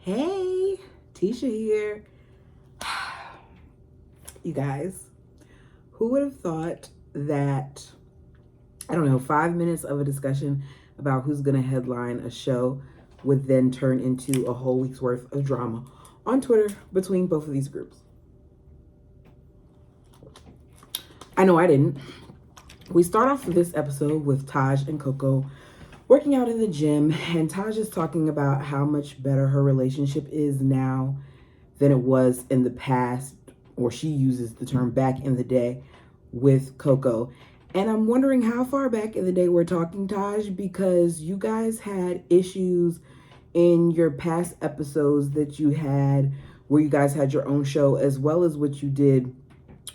Hey, Tisha here. You guys, who would have thought that, 5 minutes of a discussion about who's going to headline a show would then turn into a whole week's worth of drama on Twitter between both of these groups? I know I didn't. We start off this episode with Taj and Coco working out in the gym, and Taj is talking about how much better her relationship is now than it was in the past, or she uses the term back in the day with Coco. And I'm wondering how far back in the day we're talking, Taj, because you guys had issues in your past episodes that you had where you guys had your own show, as well as what you did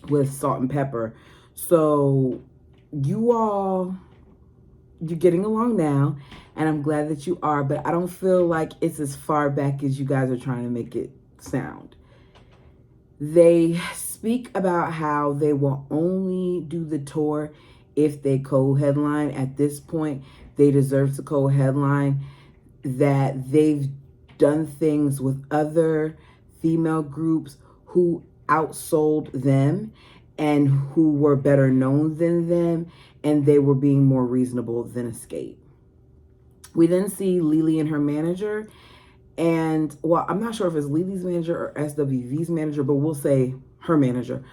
with Salt and Pepper. So you're getting along now, and I'm glad that you are, but I don't feel like it's as far back as you guys are trying to make it sound. They speak about how they will only do the tour if they co-headline. At this point, they deserve to co-headline, that they've done things with other female groups who outsold them and who were better known than them, and they were being more reasonable than Xscape. We then see Lily and her manager, and well, I'm not sure if it's Lily's manager or SWV's manager, but we'll say her manager,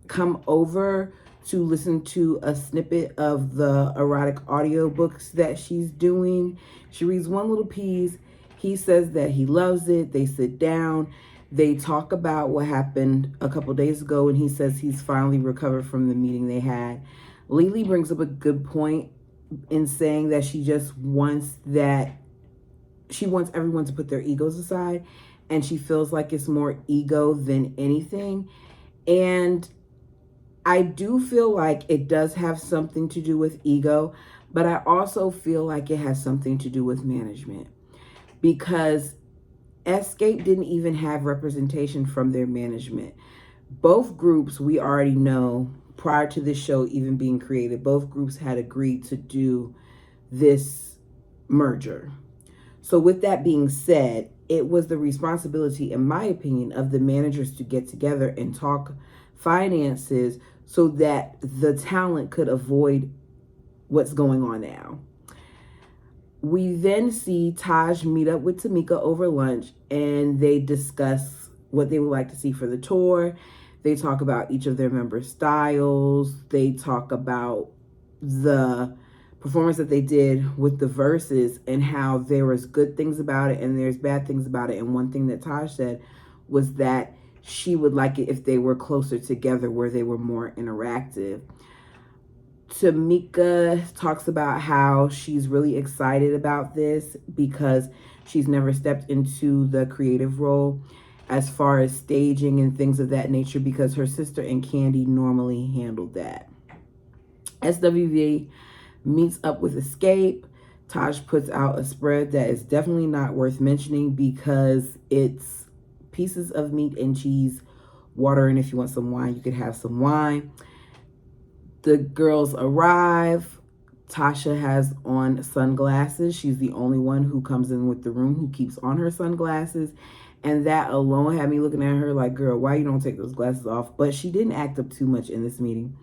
come over to listen to a snippet of the erotic audiobooks that she's doing. She reads one little piece. He says that he loves it. They sit down. They talk about what happened a couple days ago, and he says he's finally recovered from the meeting they had. Lily brings up a good point in saying that she wants everyone to put their egos aside, and she feels like it's more ego than anything. And I do feel like it does have something to do with ego, but I also feel like it has something to do with management, because Xscape didn't even have representation from their management. Both groups, we already know, prior to this show even being created, both groups had agreed to do this merger. So with that being said, it was the responsibility, in my opinion, of the managers to get together and talk finances so that the talent could avoid what's going on now. We then see Taj meet up with Tamika over lunch, and they discuss what they would like to see for the tour. They talk about each of their members' styles. They talk about the performance that they did with the verses and how there was good things about it and there's bad things about it. And one thing that Taj said was that she would like it if they were closer together, where they were more interactive. Tamika talks about how she's really excited about this because she's never stepped into the creative role as far as staging and things of that nature, because her sister and Candy normally handled that. SWV meets up with Xscape. Taj puts out a spread that is definitely not worth mentioning because it's pieces of meat and cheese, water, and if you want some wine, you could have some wine. The girls arrive. Tasha has on sunglasses. She's the only one who comes in with the room who keeps on her sunglasses. And that alone had me looking at her like, girl, why you don't take those glasses off? But she didn't act up too much in this meeting.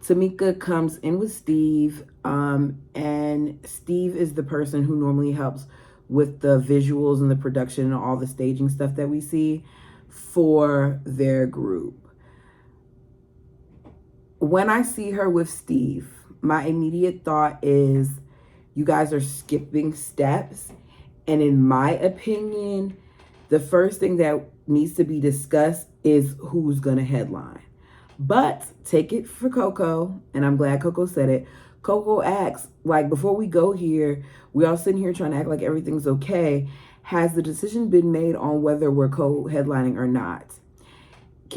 Tamika comes in with Steve. And Steve is the person who normally helps with the visuals and the production and all the staging stuff that we see for their group. When I see her with Steve, my immediate thought is you guys are skipping steps. And in my opinion, the first thing that needs to be discussed is who's going to headline. But take it for Coco, and I'm glad Coco said it. Coco asks, like, before we go here, we all sitting here trying to act like everything's okay. Has the decision been made on whether we're co-headlining or not?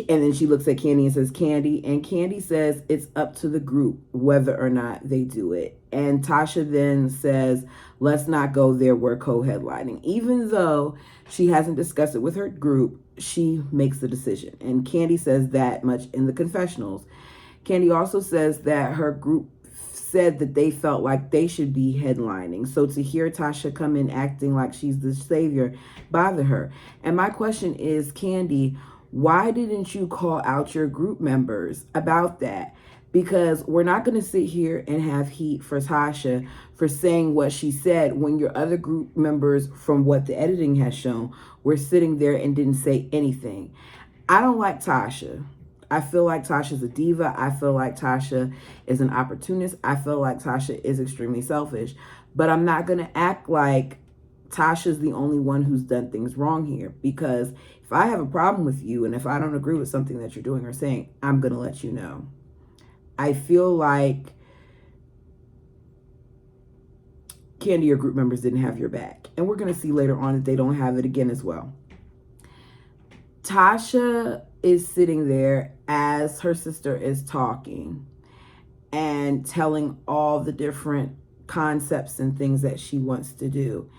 And then she looks at Candy and says, Candy. And Candy says it's up to the group whether or not they do it. And Tasha then says, let's not go there, we're co-headlining. Even though she hasn't discussed it with her group, she makes the decision. And Candy says that much in the confessionals. Candy also says that her group said that they felt like they should be headlining. So to hear Tasha come in acting like she's the savior bothered her. And my question is, Kandi, why didn't you call out your group members about that? Because we're not going to sit here and have heat for Tasha for saying what she said when your other group members, from what the editing has shown, were sitting there and didn't say anything. I don't like Tasha. I feel like Tasha's a diva. I feel like Tasha is an opportunist. I feel like Tasha is extremely selfish. But I'm not going to act like Tasha's the only one who's done things wrong here. Because if I have a problem with you and if I don't agree with something that you're doing or saying, I'm going to let you know. I feel like Kandi or group members didn't have your back. And we're going to see later on that they don't have it again as well. Tasha is sitting there as her sister is talking and telling all the different concepts and things that she wants to do.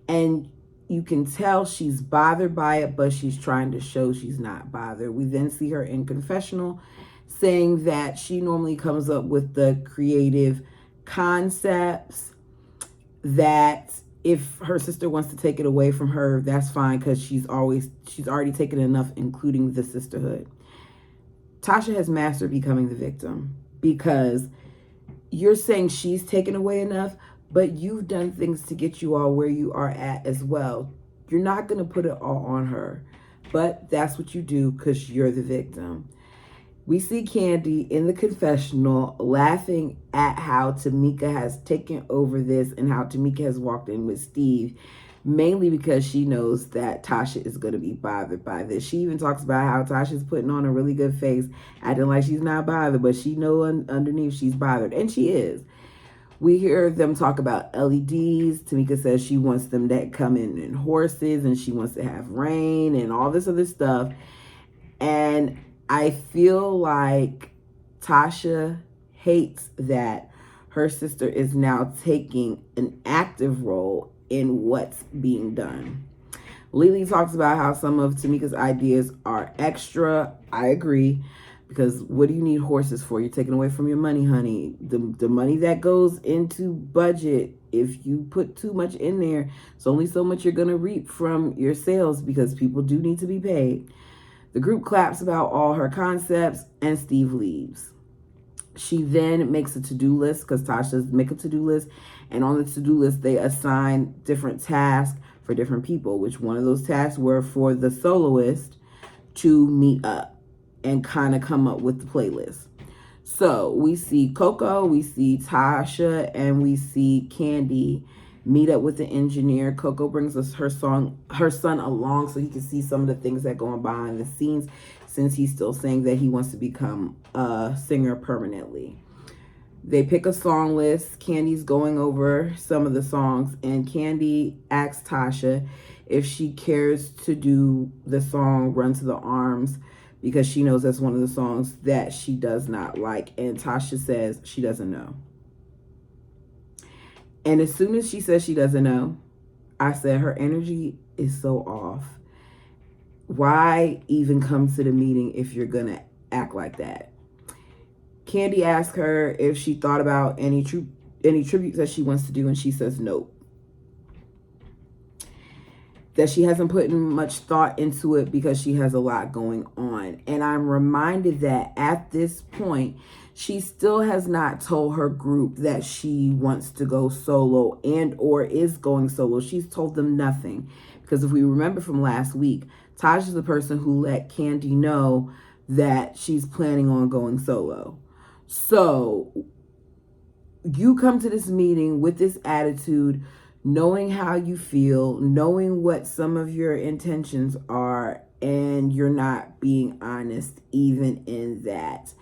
And you can tell she's bothered by it, but she's trying to show she's not bothered. We then see her in confessional saying that she normally comes up with the creative concepts, that if her sister wants to take it away from her, that's fine, because she's already taken enough, including the sisterhood. Tasha has mastered becoming the victim, because you're saying she's taken away enough, but you've done things to get you all where you are at as well. You're not going to put it all on her, but that's what you do because you're the victim. We see Kandi in the confessional laughing at how Tamika has taken over this and how Tamika has walked in with Steve, mainly because she knows that Tasha is going to be bothered by this. She even talks about how Tasha's putting on a really good face, acting like she's not bothered, but she knows underneath she's bothered, and she is. We hear them talk about LEDs. Tamika says she wants them to come in horses, and she wants to have rain and all this other stuff. And I feel like Tasha hates that her sister is now taking an active role in what's being done. Lily talks about how some of Tamika's ideas are extra. I agree, because what do you need horses for? You're taking away from your money, honey. The money that goes into budget, if you put too much in there, it's only so much you're going to reap from your sales, because people do need to be paid. The group claps about all her concepts, and Steve leaves. She then makes a to-do list, because Tasha's make a to-do list, and on the to-do list they assign different tasks for different people, which one of those tasks were for the soloist to meet up and kind of come up with the playlist. So we see Coco, we see Tasha, and we see Kandi meet up with the engineer. Coco brings us her son along so he can see some of the things that go on behind the scenes, since he's still saying that he wants to become a singer permanently. They pick a song list. Candy's going over some of the songs, and Kandi asks Tasha if she cares to do the song Run to the Arms, because she knows that's one of the songs that she does not like, and Tasha says she doesn't know. And as soon as she says she doesn't know, I said her energy is so off. Why even come to the meeting if you're going to act like that? Kandi asked her if she thought about any tributes that she wants to do, and she says nope. That she hasn't put in much thought into it because she has a lot going on. And I'm reminded that at this point, she still has not told her group that she wants to go solo and or is going solo. She's told them nothing. Because if we remember from last week, Taj is the person who let Kandi know that she's planning on going solo. So you come to this meeting with this attitude, knowing how you feel, knowing what some of your intentions are, and you're not being honest even in that.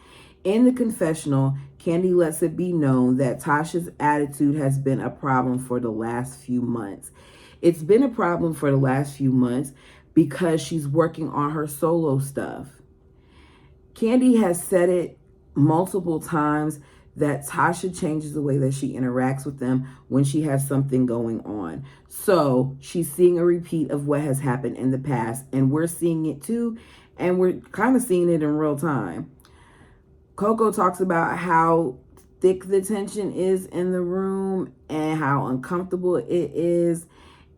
In the confessional, Kandi lets it be known that Tasha's attitude has been a problem for the last few months. It's been a problem for the last few months because she's working on her solo stuff. Kandi has said it multiple times that Tasha changes the way that she interacts with them when she has something going on. So she's seeing a repeat of what has happened in the past, and we're seeing it too, and we're kind of seeing it in real time. Coco talks about how thick the tension is in the room and how uncomfortable it is.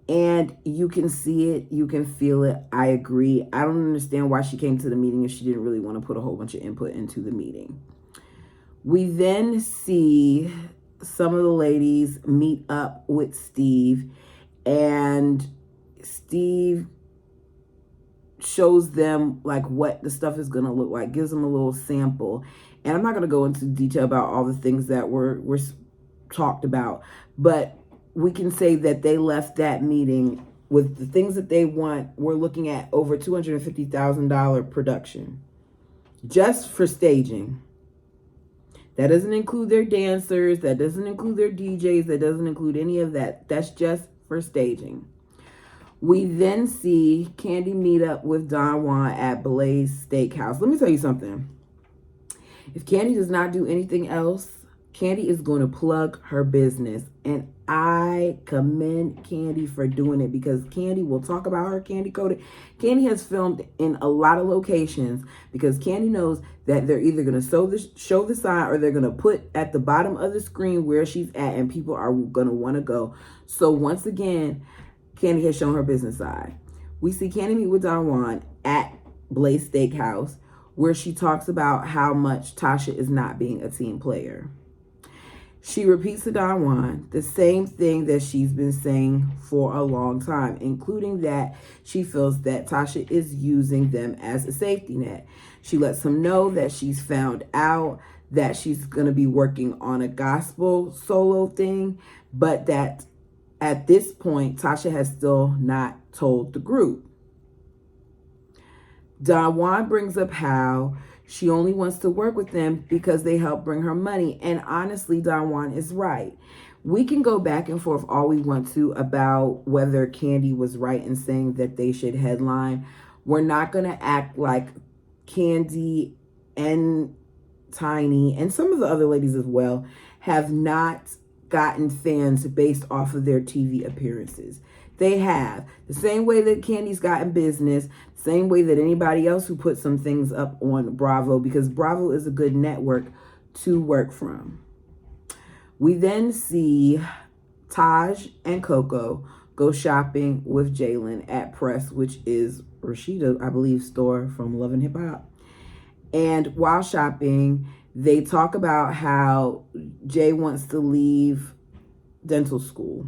And you can see it, you can feel it. I agree. I don't understand why she came to the meeting if she didn't really want to put a whole bunch of input into the meeting. We then see some of the ladies meet up with Steve, and Steve shows them like what the stuff is going to look like, gives them a little sample. And I'm not going to go into detail about all the things that were talked about, but we can say that they left that meeting with the things that they want. We're looking at over $250,000 production just for staging. That doesn't include their dancers, that doesn't include their DJs, that doesn't include any of that. That's just for staging. We then see Candy meet up with Don Juan at Blaze Steakhouse. Let me tell you something. If Candy does not do anything else, Candy is going to plug her business. And I commend Candy for doing it, because Candy will talk about her Candy Coded. Candy has filmed in a lot of locations because Candy knows that they're either going to show the sign or they're going to put at the bottom of the screen where she's at, and people are going to want to go. So once again, Candy has shown her business side. We see Candy meet with Don Juan at Blaze Steakhouse, where she talks about how much Tasha is not being a team player. She repeats to Don Juan the same thing that she's been saying for a long time, including that she feels that Tasha is using them as a safety net. She lets him know that she's found out that she's going to be working on a gospel solo thing, but that at this point, Tasha has still not told the group. Don Juan brings up how she only wants to work with them because they help bring her money. And honestly, Don Juan is right. We can go back and forth all we want to about whether Candy was right in saying that they should headline. We're not going to act like Candy and Tiny and some of the other ladies as well have not gotten fans based off of their TV appearances. They have. The same way that Candy's gotten business, same way that anybody else who puts some things up on Bravo, because Bravo is a good network to work from. We then see Taj and Coco go shopping with Jalen at Press, which is Rashida, I believe, store from Love and Hip Hop. And while shopping, they talk about how Jay wants to leave dental school.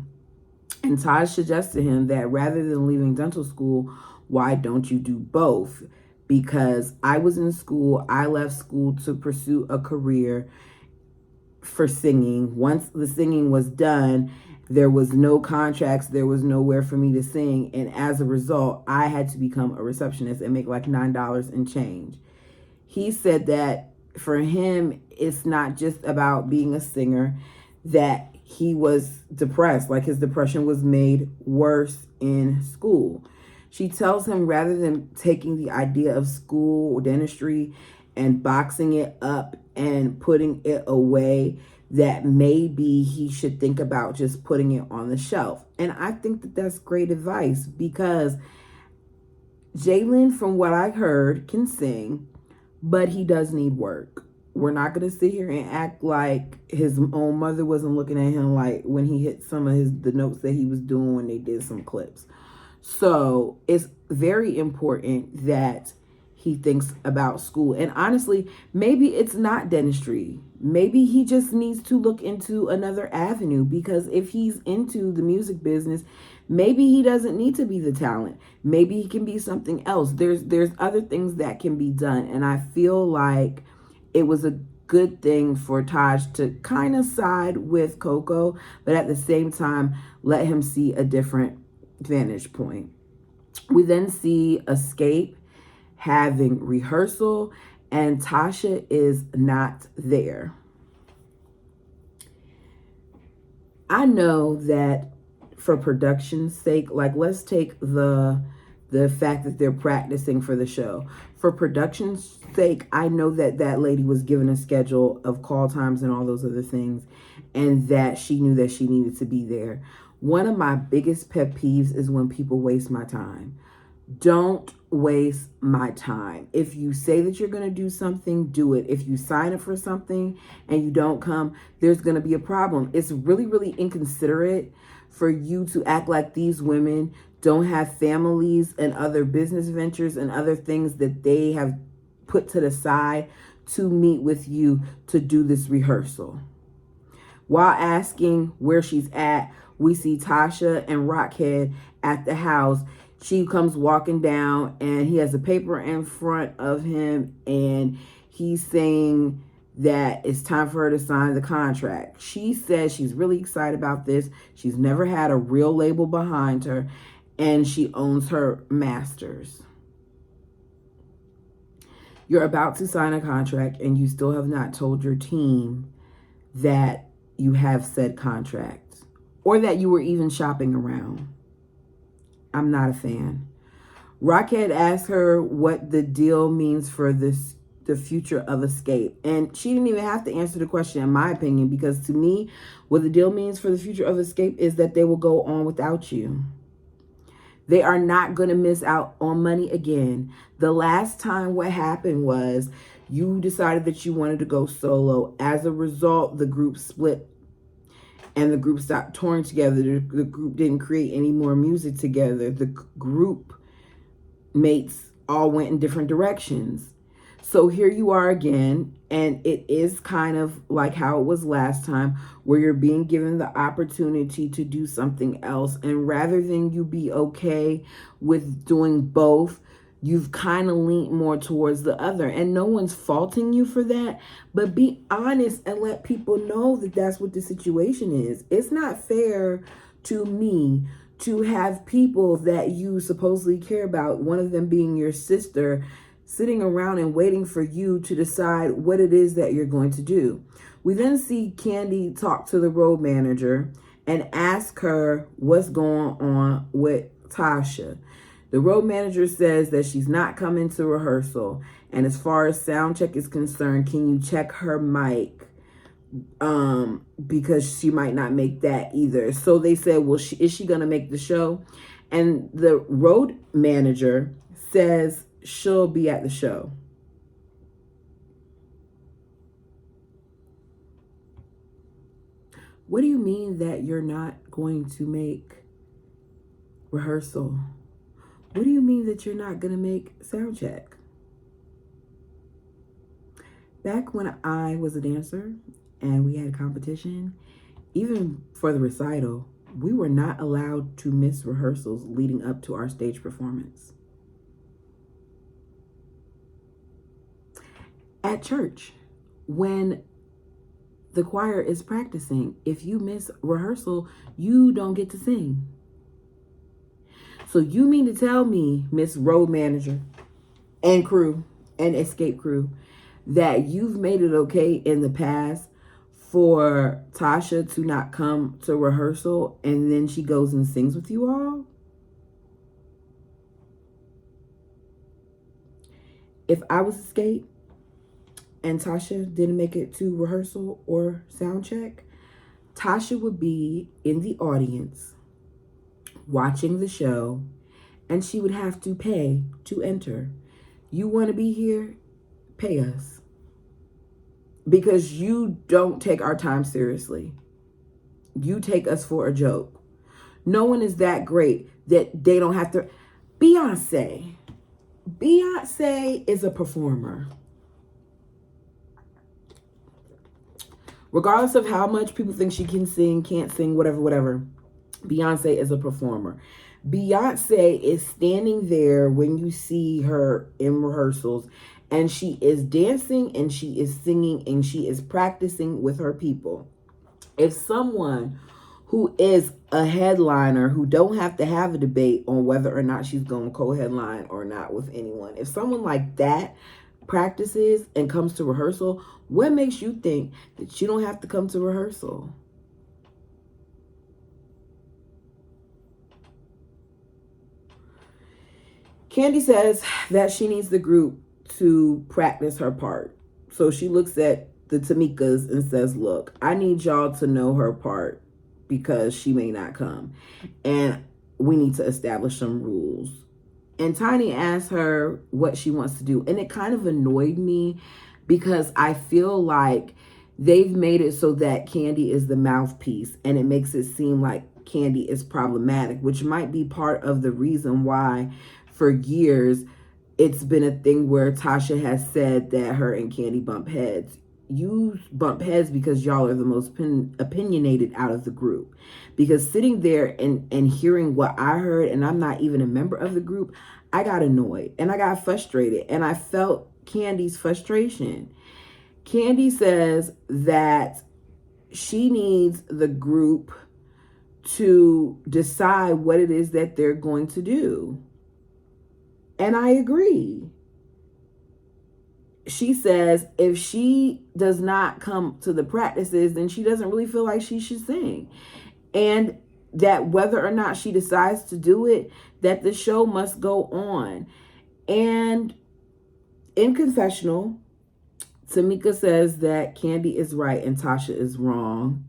And Taj suggests to him that rather than leaving dental school, why don't you do both? Because I was in school, I left school to pursue a career for singing. Once the singing was done, there was no contracts, there was nowhere for me to sing. And as a result, I had to become a receptionist and make like $9 and change. He said that for him, it's not just about being a singer, that he was depressed, like his depression was made worse in school. She tells him rather than taking the idea of school or dentistry and boxing it up and putting it away, that maybe he should think about just putting it on the shelf. And I think that that's great advice, because Jalen, from what I heard, can sing, but he does need work. We're not going to sit here and act like his own mother wasn't looking at him like when he hit some of the notes that he was doing when they did some clips. So it's very important that he thinks about school. And honestly, maybe it's not dentistry. Maybe he just needs to look into another avenue, because if he's into the music business, maybe he doesn't need to be the talent. Maybe he can be something else. There's other things that can be done. And I feel like it was a good thing for Taj to kind of side with Coco, but at the same time, let him see a different vantage point. We then see Xscape having rehearsal, and Tasha is not there. I know that for production's sake, like let's take the fact that they're practicing for the show. For production's sake, I know that that lady was given a schedule of call times and all those other things, and that she knew that she needed to be there. One of my biggest pet peeves is when people waste my time. Don't waste my time. If you say that you're going to do something, do it. If you sign up for something and you don't come, there's going to be a problem. It's really, really inconsiderate for you to act like these women don't have families and other business ventures and other things that they have put to the side to meet with you to do this rehearsal. While asking where she's at, we see Tasha and Rockhead at the house. She comes walking down and he has a paper in front of him and he's saying that it's time for her to sign the contract. She says she's really excited about this. She's never had a real label behind her and she owns her masters. You're about to sign a contract and you still have not told your team that you have said contract or that you were even shopping around. I'm not a fan. Rockhead asked her what the deal means for the future of Xscape. And she didn't even have to answer the question, in my opinion, because to me, what the deal means for the future of Xscape is that they will go on without you. They are not going to miss out on money again. The last time what happened was you decided that you wanted to go solo. As a result, the group split and the group stopped touring together. The group didn't create any more music together. The group mates all went in different directions. So here you are again, and it is kind of like how it was last time, where you're being given the opportunity to do something else. And rather than you be okay with doing both, you've kind of leaned more towards the other. And no one's faulting you for that, but be honest and let people know that that's what the situation is. It's not fair to me to have people that you supposedly care about, one of them being your sister, sitting around and waiting for you to decide what it is that you're going to do. We then see Candy talk to the road manager and ask her what's going on with Tasha. The road manager says that she's not coming to rehearsal. And as far as sound check is concerned, can you check her mic? Because she might not make that either. So they said, well, is she going to make the show? And the road manager says she'll be at the show. What do you mean that you're not going to make rehearsal? What do you mean that you're not going to make sound check? Back when I was a dancer and we had a competition, even for the recital, we were not allowed to miss rehearsals leading up to our stage performance. At church, when the choir is practicing, if you miss rehearsal, you don't get to sing. So you mean to tell me, Miss Road Manager and crew and Xscape crew, that you've made it okay in the past for Tasha to not come to rehearsal and then she goes and sings with you all? If I was Xscape and Tasha didn't make it to rehearsal or sound check, Tasha would be in the audience watching the show and she would have to pay to enter. You want to be here? Pay us. Because you don't take our time seriously. You take us for a joke. No one is that great that they don't have to. Beyonce is a performer. Regardless of how much people think she can sing, can't sing, whatever, Beyonce is a performer. Beyonce is standing there when you see her in rehearsals, and she is dancing and she is singing and she is practicing with her people. If someone who is a headliner, who don't have to have a debate on whether or not she's going to co-headline or not with anyone, if someone like that practices and comes to rehearsal, what makes you think that you don't have to come to rehearsal? Candy says that she needs the group to practice her part. So she looks at the Tamikas and says, look, I need y'all to know her part because she may not come. And we need to establish some rules. And Tiny asked her what she wants to do. And it kind of annoyed me because I feel like they've made it so that Candy is the mouthpiece, and it makes it seem like Candy is problematic, which might be part of the reason why for years it's been a thing where Tasha has said that her and Candy bump heads. You bump heads because y'all are the most opinionated out of the group. Because sitting there and hearing what I heard, and I'm not even a member of the group, I got annoyed and I got frustrated, and I felt Candy's frustration. Candy says that she needs the group to decide what it is that they're going to do. And I agree. She says if she does not come to the practices, then she doesn't really feel like she should sing. And that whether or not she decides to do it, that the show must go on. And in confessional, Tamika says that Candy is right and Tasha is wrong.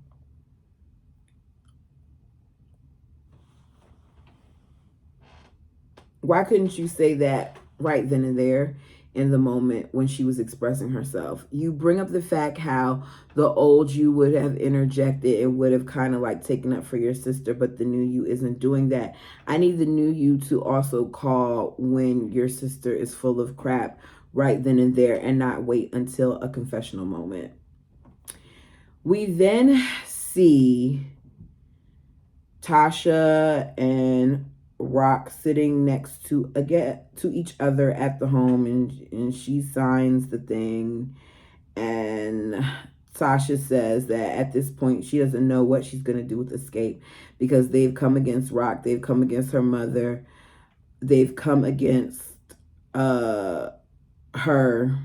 Why couldn't you say that right then and there in the moment when she was expressing herself? You bring up the fact how the old you would have interjected and would have kind of like taken up for your sister, but the new you isn't doing that. I need the new you to also call when your sister is full of crap right then and there and not wait until a confessional moment. We then see Tasha and Rock sitting next to each other at the home, and she signs the thing, and Tasha says that at this point she doesn't know what she's going to do with Xscape because they've come against Rock, they've come against her mother, they've come against her,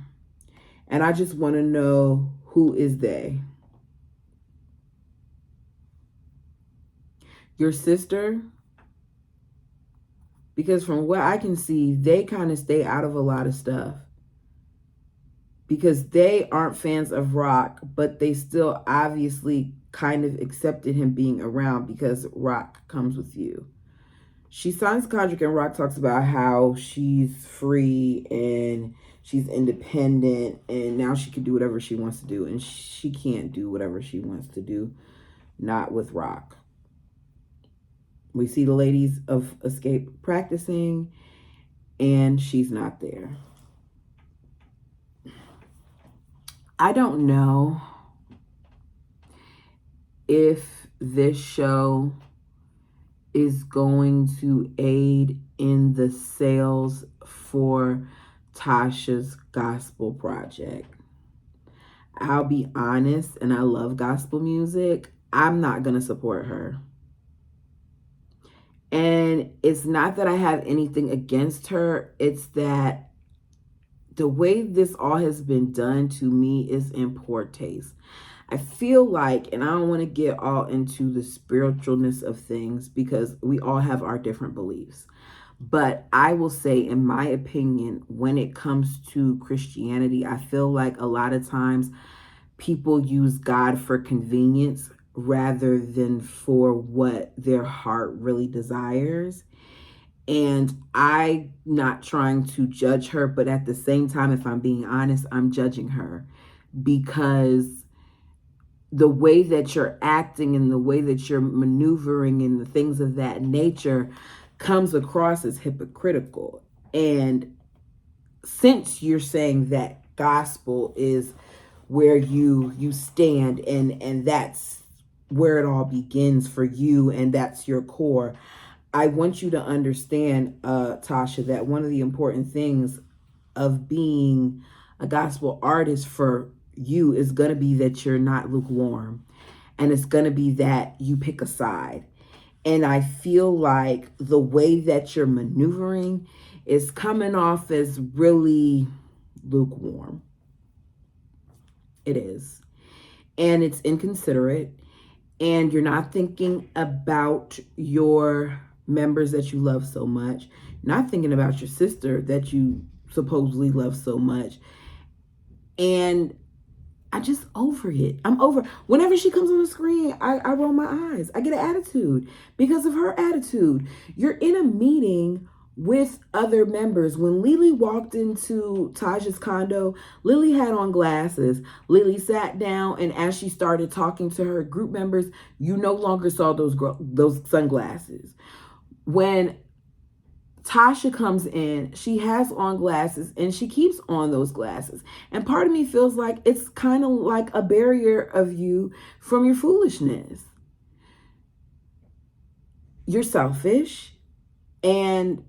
and I just want to know, who is they? Your sister? Because from what I can see, they kind of stay out of a lot of stuff. Because they aren't fans of Rock, but they still obviously kind of accepted him being around because Rock comes with you. She signs the contract and Rock talks about how she's free and she's independent and now she can do whatever she wants to do. And she can't do whatever she wants to do. Not with Rock. We see the ladies of Xscape practicing, and she's not there. I don't know if this show is going to aid in the sales for Tasha's gospel project. I'll be honest, and I love gospel music. I'm not going to support her. And it's not that I have anything against her. It's that the way this all has been done to me is in poor taste. I feel like, and I don't want to get all into the spiritualness of things because we all have our different beliefs. But I will say, in my opinion, when it comes to Christianity, I feel like a lot of times people use God for convenience rather than for what their heart really desires. And I'm not trying to judge her, but at the same time, if I'm being honest, I'm judging her because the way that you're acting and the way that you're maneuvering and the things of that nature comes across as hypocritical. And since you're saying that gospel is where you stand and that's where it all begins for you and that's your core, I want you to understand, Tasha, that one of the important things of being a gospel artist for you is going to be that you're not lukewarm, and it's going to be that you pick a side. And I feel like the way that you're maneuvering is coming off as really lukewarm. It is. And it's inconsiderate. And you're not thinking about your members that you love so much. Not thinking about your sister that you supposedly love so much. And I just over it. I'm over. Whenever she comes on the screen, I roll my eyes. I get an attitude because of her attitude. You're in a meeting with other members. When Lily walked into Taj's condo, Lily had on glasses. Lily sat down, and as she started talking to her group members, you no longer saw those sunglasses. When Tasha comes in, she has on glasses and she keeps on those glasses. And part of me feels like it's kind of like a barrier of you from your foolishness. You're selfish, and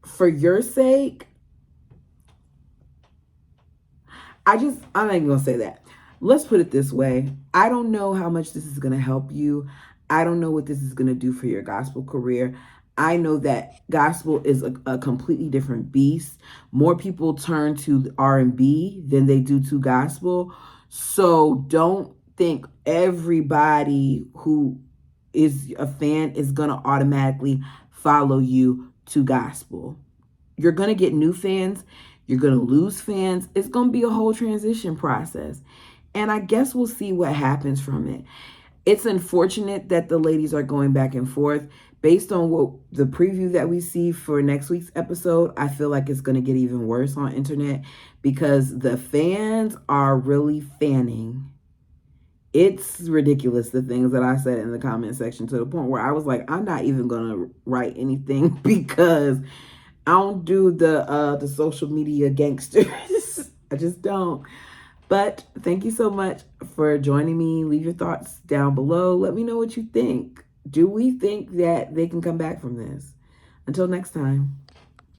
for your sake, I'm not even gonna say that. Let's put it this way. I don't know how much this is gonna help you. I don't know what this is gonna do for your gospel career. I know that gospel is a completely different beast. More people turn to R&B than they do to gospel. So don't think everybody who is a fan is gonna automatically follow you to gospel. You're gonna get new fans. You're going to lose fans. It's going to be a whole transition process. And I guess we'll see what happens from it. It's unfortunate that the ladies are going back and forth. Based on what the preview that we see for next week's episode, I feel like it's going to get even worse on internet because the fans are really fanning. It's ridiculous, the things that I said in the comment section, to the point where I was like, I'm not even going to write anything because I don't do the social media gangsters. I just don't. But thank you so much for joining me. Leave your thoughts down below. Let me know what you think. Do we think that they can come back from this? Until next time.